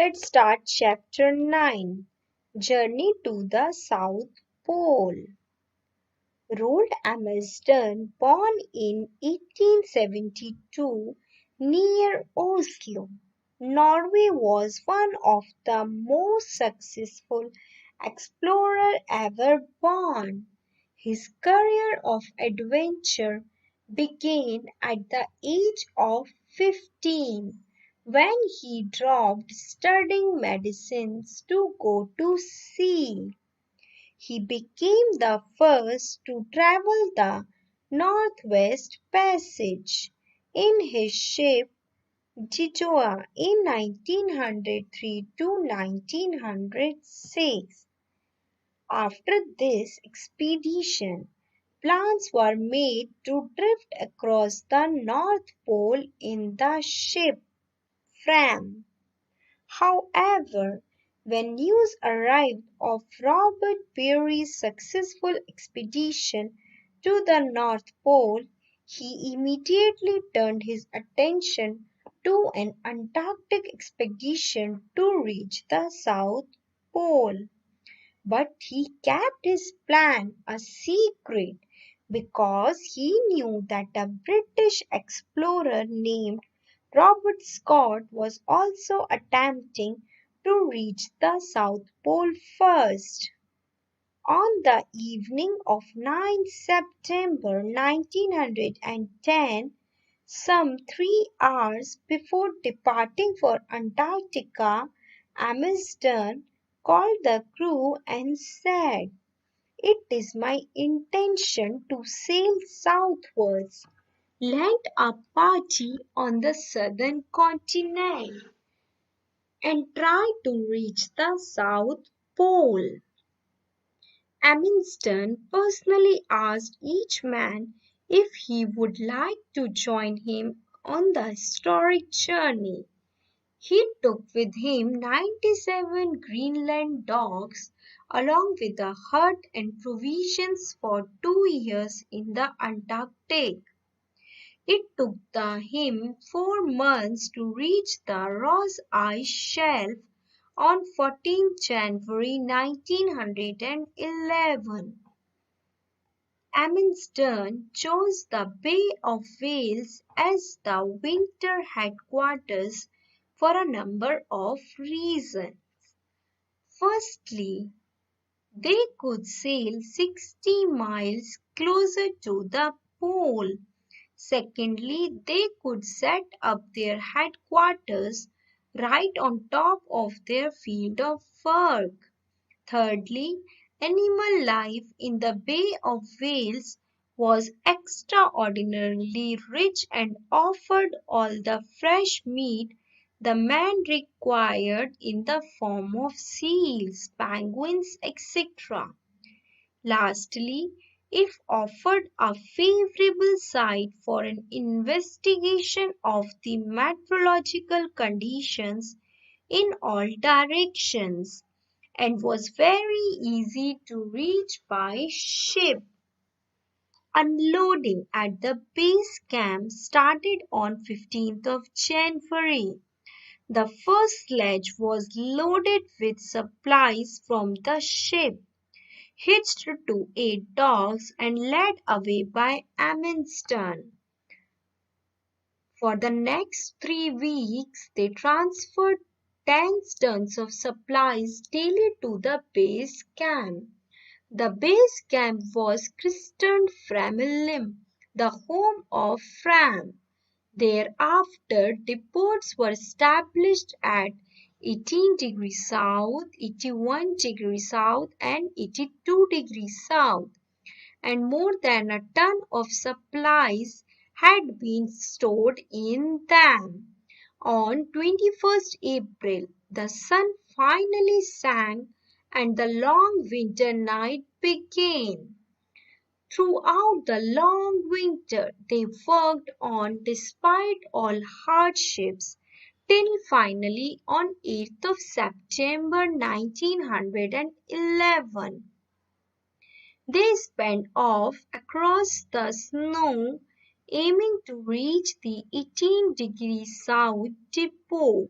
Let's start chapter 9, Journey to the South Pole. Roald Amundsen, born in 1872 near Oslo, Norway, was one of the most successful explorers ever born. His career of adventure began at the age of 15 when he dropped studying medicine to go to sea. He became the first to travel the Northwest Passage in his ship Gioia in 1903 to 1906. After this expedition, plans were made to drift across the North Pole in the ship Fram. However, when news arrived of Robert Peary's successful expedition to the North Pole, he immediately turned his attention to an Antarctic expedition to reach the South Pole. But he kept his plan a secret because he knew that a British explorer named Robert Scott was also attempting to reach the South Pole first. On the evening of 9 September 1910, some 3 hours before departing for Antarctica, Amundsen called the crew and said, "It is my intention to sail southwards, land a party on the southern continent, and try to reach the South Pole." Amundsen personally asked each man if he would like to join him on the historic journey. He took with him 97 Greenland dogs along with a hut and provisions for 2 years in the Antarctic. It took him 4 months to reach the Ross Ice Shelf on 14 January 1911. Amundsen chose the Bay of Whales as the winter headquarters for a number of reasons. Firstly, they could sail 60 miles closer to the pole. Secondly, they could set up their headquarters right on top of their field of work. Thirdly, animal life in the Bay of Whales was extraordinarily rich and offered all the fresh meat the man required in the form of seals, penguins, etc. Lastly, it offered a favorable site for an investigation of the meteorological conditions in all directions and was very easy to reach by ship. Unloading at the base camp started on 15th of January. The first sledge was loaded with supplies from the ship, hitched to 8 dogs and led away by Amundsen. For the next 3 weeks, they transferred 10 tons of supplies daily to the base camp. The base camp was christened Framlinna, the home of Fram. Thereafter, depots were established at 18 degrees south, 81 degrees south, and 82 degrees south, and more than a ton of supplies had been stored in them. On 21st April, the sun finally sank and the long winter night began. Throughout the long winter, they worked on despite all hardships till finally on 8th of September 1911. They sped off across the snow, aiming to reach the 18 degrees south depot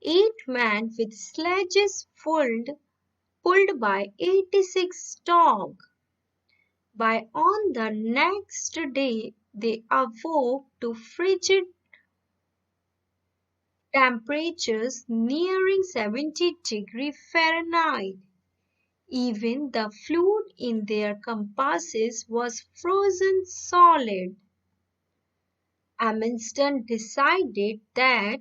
8 men with sledges pulled by 86 dogs. By on the next day they awoke to frigid temperatures nearing 70 degrees Fahrenheit. Even the fluid in their compasses was frozen solid. Amundsen decided that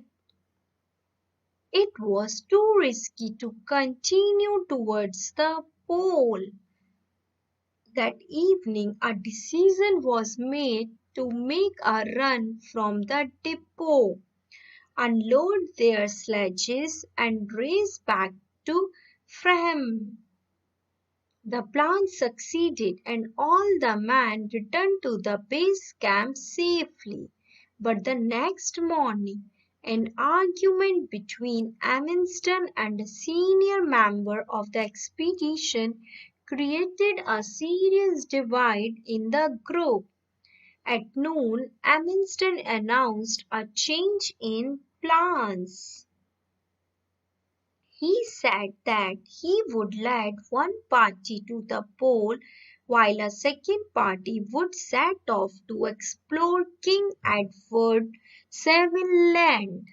it was too risky to continue towards the pole. That evening, a decision was made to make a run from the depot, unload their sledges, and race back to Freham. The plan succeeded and all the men returned to the base camp safely. But the next morning, an argument between Amundsen and a senior member of the expedition created a serious divide in the group. At noon, Amundsen announced a change in plans. He said that he would lead one party to the pole while a second party would set off to explore King Edward VII Land.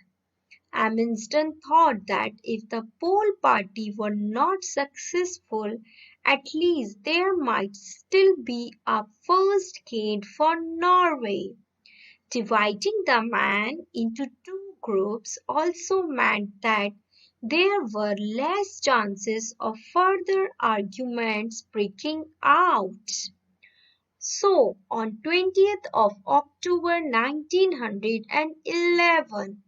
Amundsen thought that if the pole party were not successful, at least there might still be a first gate for Norway. Dividing the men into two groups also meant that there were less chances of further arguments breaking out. So, on 20th of October 1911,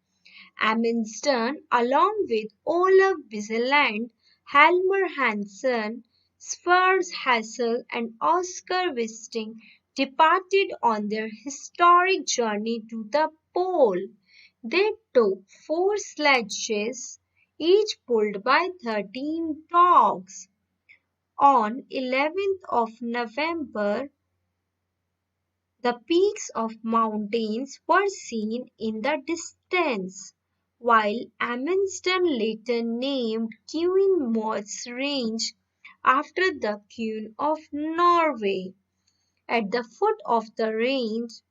Amundsen, along with Olaf Wieseland, Helmer Hansen, Sverre Hassel, and Oscar Wisting departed on their historic journey to the pole. They took 4 sledges, each pulled by 13 dogs. On 11th of November, the peaks of mountains were seen in the distance, while Amundsen later named Queen Maud's Range after the Queen of Norway. At the foot of the range,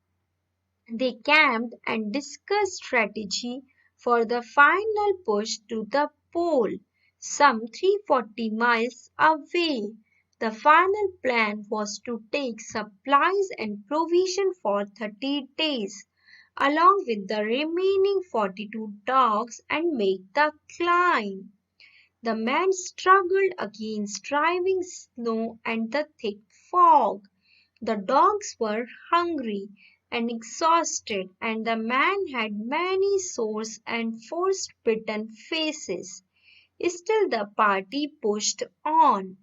they camped and discussed strategy for the final push to the pole, some 340 miles away. The final plan was to take supplies and provision for 30 days, along with the remaining 42 dogs, and make the climb. The men struggled against driving snow and the thick fog. The dogs were hungry and exhausted, and the men had many sores and frostbitten faces. Still, the party pushed on.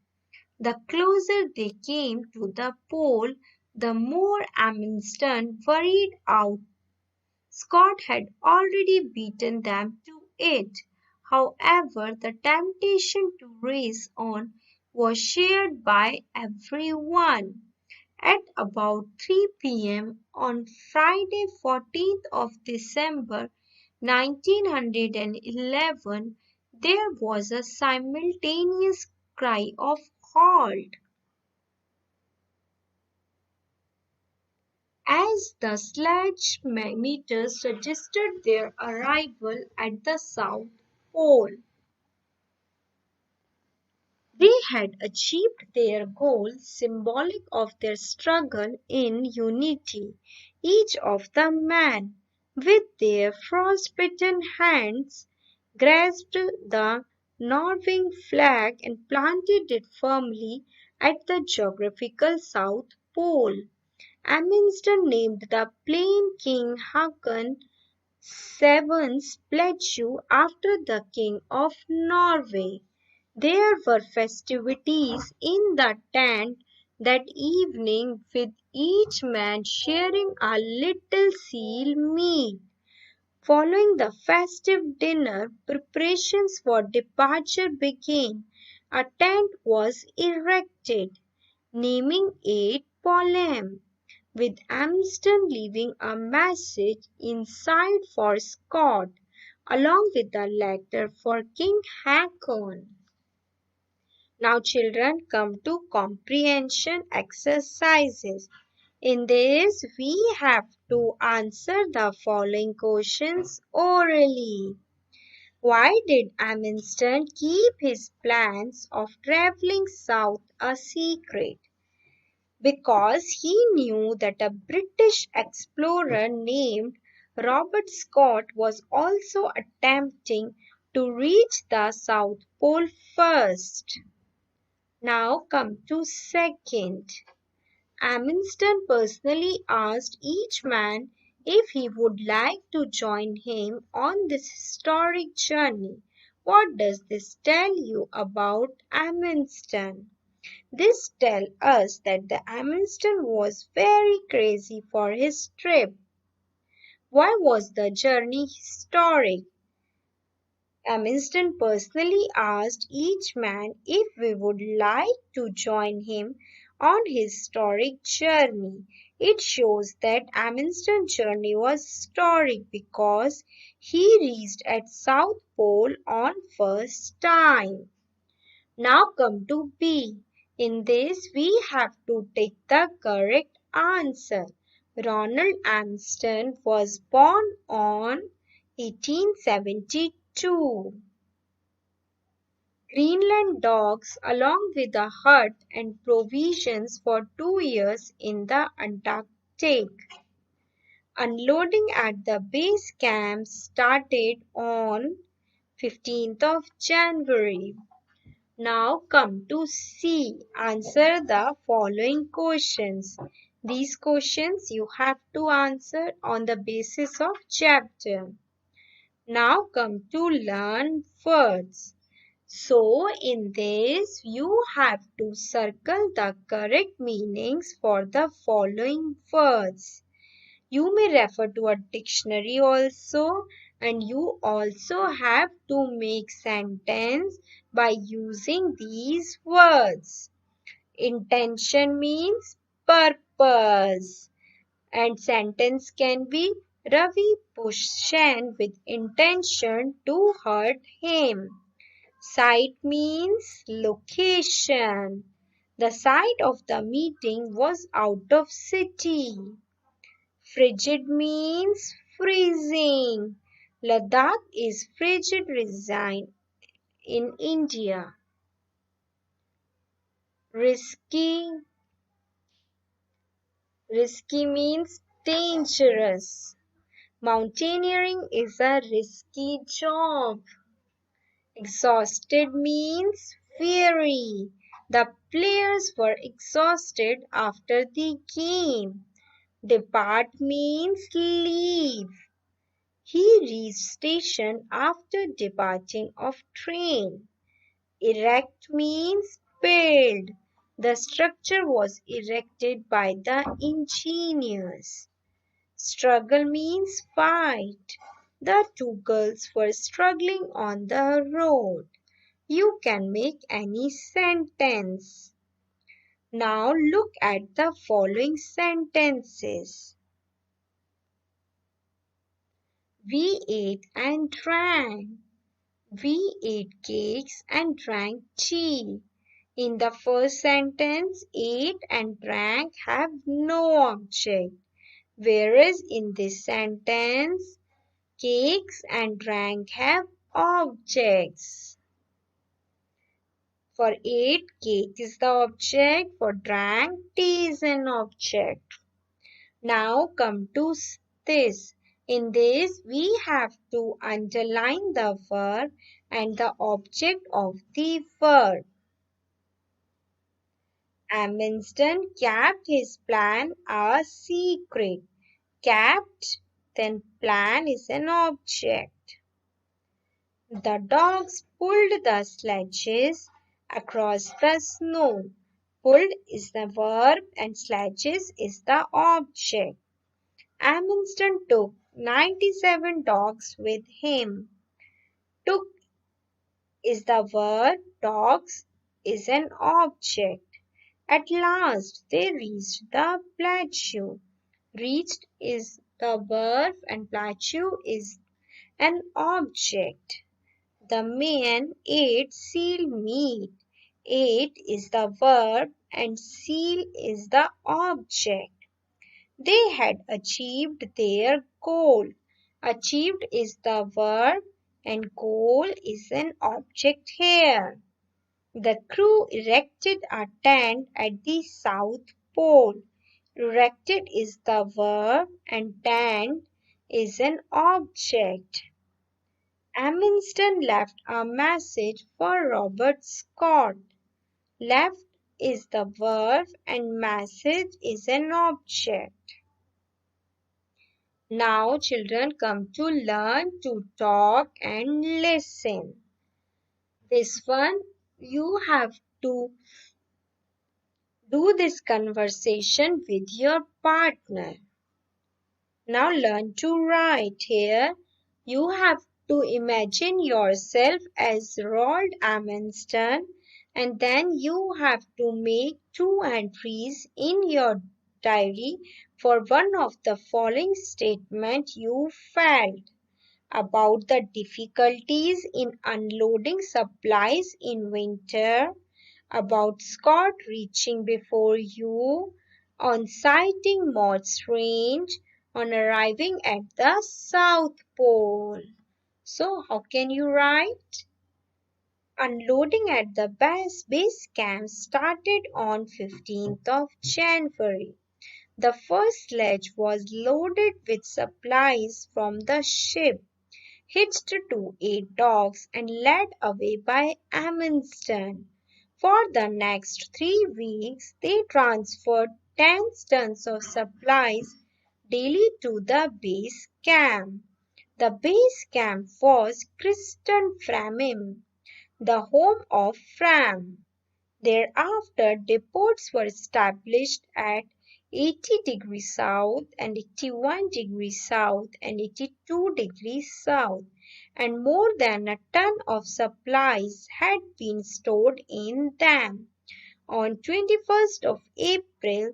The closer they came to the pole, the more Amundsen worried out. Scott had already beaten them to it. However, the temptation to race on was shared by everyone. At about 3 p.m. on Friday 14th of December 1911, there was a simultaneous cry of halt. As the sledge meters suggested their arrival at the South Pole. They had achieved their goal, symbolic of their struggle in unity. Each of the men, with their frostbitten hands, grasped the Norwegian flag and planted it firmly at the geographical South Pole. Amundsen named the plain King Haakon VII's plateau after the King of Norway. There were festivities in the tent that evening, with each man sharing a little seal meat. Following the festive dinner, preparations for departure began. A tent was erected, naming it Polhem, with Amundsen leaving a message inside for Scott, along with the letter for King Haakon. Now children, come to comprehension exercises. In this we have to answer the following questions orally. Why did Amundsen keep his plans of traveling south a secret? Because he knew that a British explorer named Robert Scott was also attempting to reach the South Pole first. Now come to second. Amundsen personally asked each man if he would like to join him on this historic journey. What does this tell you about Amundsen? This tells us that the Amundsen was very crazy for his trip. Why was the journey historic? Amundsen personally asked each man if we would like to join him on his historic journey. It shows that Amundsen's journey was historic because he reached at South Pole on first time. Now come to B. In this we have to take the correct answer. Ronald Amundsen was born on 1872. Greenland docks along with a hut and provisions for 2 years in the Antarctic. Unloading at the base camp started on 15th of January. Now come to C. Answer the following questions. These questions you have to answer on the basis of chapter. Now come to learn words. So in this you have to circle the correct meanings for the following words. You may refer to a dictionary also, and you also have to make sentence by using these words. Intention means purpose, and sentence can be Ravi pushed Shen with intention to hurt him. Site means location. The site of the meeting was out of city. Frigid means freezing. Ladakh is frigid region in India. Risky means dangerous. Mountaineering is a risky job. Exhausted means weary. The players were exhausted after the game. Depart means leave. He reached station after departing of train. Erect means build. The structure was erected by the engineers. Struggle means fight. The two girls were struggling on the road. You can make any sentence. Now look at the following sentences. We ate and drank. We ate cakes and drank tea. In the first sentence, ate and drank have no object, whereas in this sentence, cakes and drank have objects. For ate, cake is the object. For drank, tea is an object. Now come to this. In this, we have to underline the verb and the object of the verb. Amundsen kept his plan a secret. Kept, then plan is an object. The dogs pulled the sledges across the snow. Pulled is the verb and sledges is the object. Amundsen took 97 dogs with him. Took is the verb, dogs is an object. At last they reached the plateau. Reached is the verb and plateau is an object. The man ate seal meat. Ate is the verb and seal is the object. They had achieved their goal. Achieved is the verb and goal is an object here. The crew erected a tent at the South Pole. Erected is the verb and tent is an object. Amundsen left a message for Robert Scott. Left is the verb and message is an object. Now children come to learn to talk and listen. This one you have to do this conversation with your partner. Now learn to write here. You have to imagine yourself as Roald Amundsen and then you have to make 2 entries in your diary for one of the following statements you felt about the difficulties in unloading supplies in winter, about Scott reaching before you, on sighting Maud's range, on arriving at the South Pole. So, how can you write? Unloading at the base camp started on 15th of January. The first sledge was loaded with supplies from the ship, hitched to 8 dogs and led away by Amundsen. For the next 3 weeks, they transferred 10 tons of supplies daily to the base camp. The base camp was Christen Framim, the home of Fram. Thereafter, depots were established at 80 degrees south and 81 degrees south and 82 degrees south, and more than a ton of supplies had been stored in them. On 21st of April,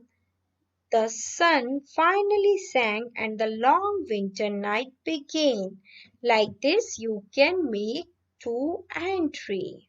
the sun finally sank and the long winter night began. Like this, you can make 2 entries.